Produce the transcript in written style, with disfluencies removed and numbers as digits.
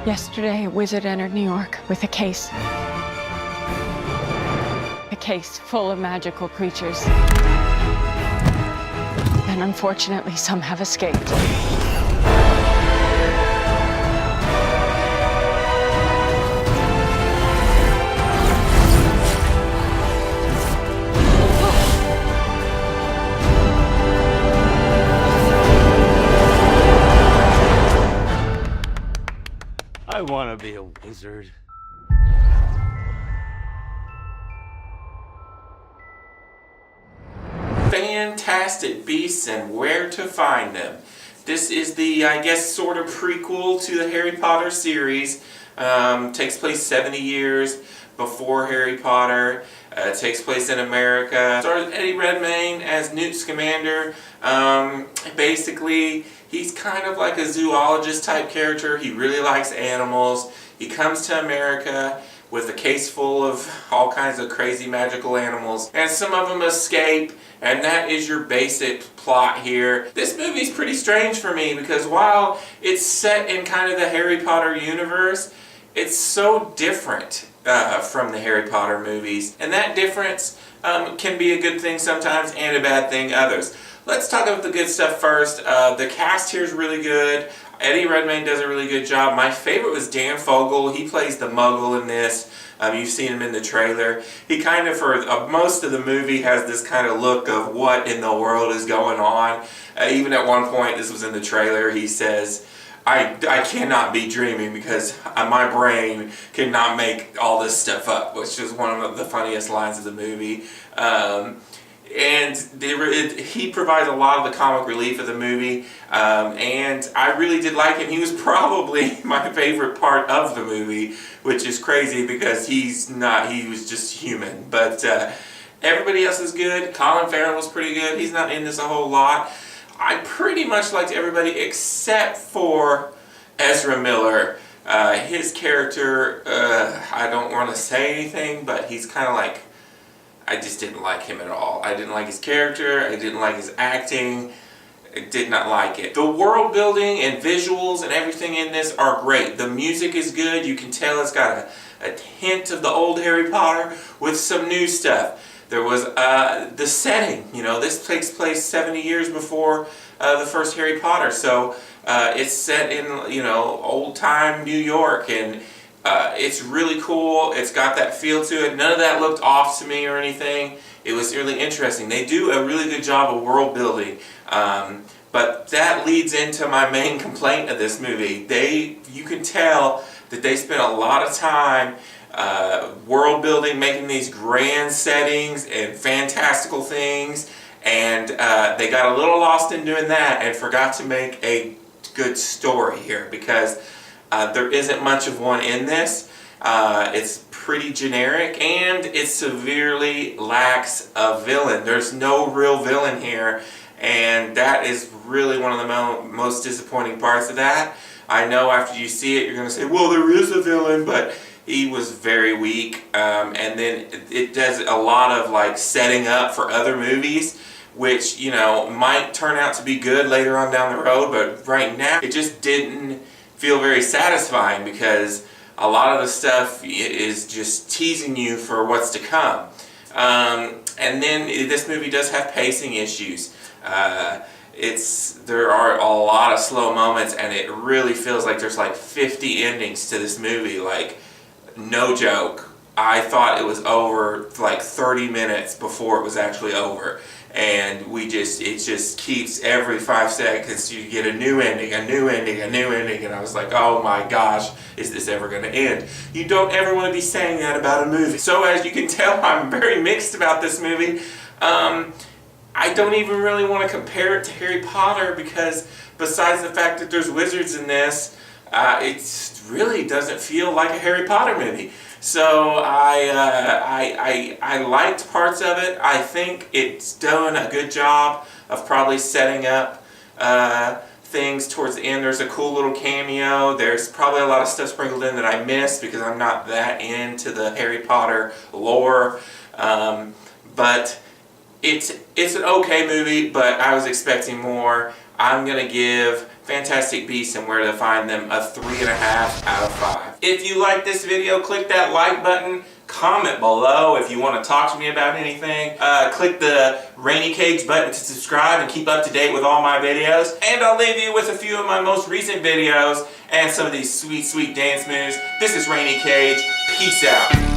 Yesterday, a wizard entered New York with a case. A case full of magical creatures. And unfortunately, some have escaped. I want to be a wizard. Fantastic Beasts and Where to Find Them. This is the, I guess, sort of prequel to the Harry Potter series. Takes place 70 years before Harry Potter. Takes place in America. Stars Eddie Redmayne as Newt Scamander. Basically, he's kind of like a zoologist type character. He really likes animals. He comes to America with a case full of all kinds of crazy magical animals, and some of them escape, and that is your basic plot here. This movie's pretty strange for me because while it's set in kind of the Harry Potter universe, it's so different from the Harry Potter movies, and that difference can be a good thing sometimes and a bad thing others. Let's talk about the good stuff first. The cast here is really good. Eddie Redmayne does a really good job. My favorite was Dan Fogel. He plays the Muggle in this. You've seen him in the trailer. He kind of, for most of the movie, has this kind of look of what in the world is going on. Even at one point, this was in the trailer, he says, I cannot be dreaming because my brain cannot make all this stuff up, which is one of the funniest lines of the movie. And he provides a lot of the comic relief of the movie, and I really did like him. He was probably my favorite part of the movie, which is crazy because he was just human. But everybody else is good. Colin Farrell was pretty good. He's not in this a whole lot. I pretty much liked everybody except for Ezra Miller. His character, I don't want to say anything, but he's kind of like, I just didn't like him at all. I didn't like his character. I didn't like his acting. I did not like it. The world building and visuals and everything in this are great. The music is good. You can tell it's got a hint of the old Harry Potter with some new stuff. There was the setting. You know, this takes place 70 years before the first Harry Potter. So it's set in, you know, old time New York, and it's really cool. It's got that feel to it. None of that looked off to me or anything. It was really interesting. They do a really good job of world building. But that leads into my main complaint of this movie. You can tell that they spent a lot of time world building, making these grand settings and fantastical things. And they got a little lost in doing that and forgot to make a good story here because there isn't much of one in this. It's pretty generic, and it severely lacks a villain. There's no real villain here, and that is really one of the most disappointing parts of that. I know after you see it, you're going to say, well, there is a villain, but he was very weak. And then it does a lot of like setting up for other movies, which, you know, might turn out to be good later on down the road, but right now it just didn't feel very satisfying because a lot of the stuff is just teasing you for what's to come. And then this movie does have pacing issues. There are a lot of slow moments, and it really feels like there's like 50 endings to this movie. Like, no joke. I thought it was over like 30 minutes before it was actually over. And it just keeps every 5 seconds you get a new ending, a new ending, a new ending, and I was like, oh my gosh, is this ever going to end? You don't ever want to be saying that about a movie. So as you can tell, I'm very mixed about this movie. I don't even really want to compare it to Harry Potter because besides the fact that there's wizards in this, it really doesn't feel like a Harry Potter movie. So I liked parts of it. I think it's done a good job of probably setting up things towards the end. There's a cool little cameo. There's probably a lot of stuff sprinkled in that I missed because I'm not that into the Harry Potter lore. But it's an okay movie, but I was expecting more. I'm going to give Fantastic Beasts and where to find them, a 3.5 out of 5. If you like this video, click that like button. Comment below if you want to talk to me about anything. Click the Rainy Cage button to subscribe and keep up to date with all my videos. And I'll leave you with a few of my most recent videos and some of these sweet, sweet dance moves. This is Rainy Cage. Peace out.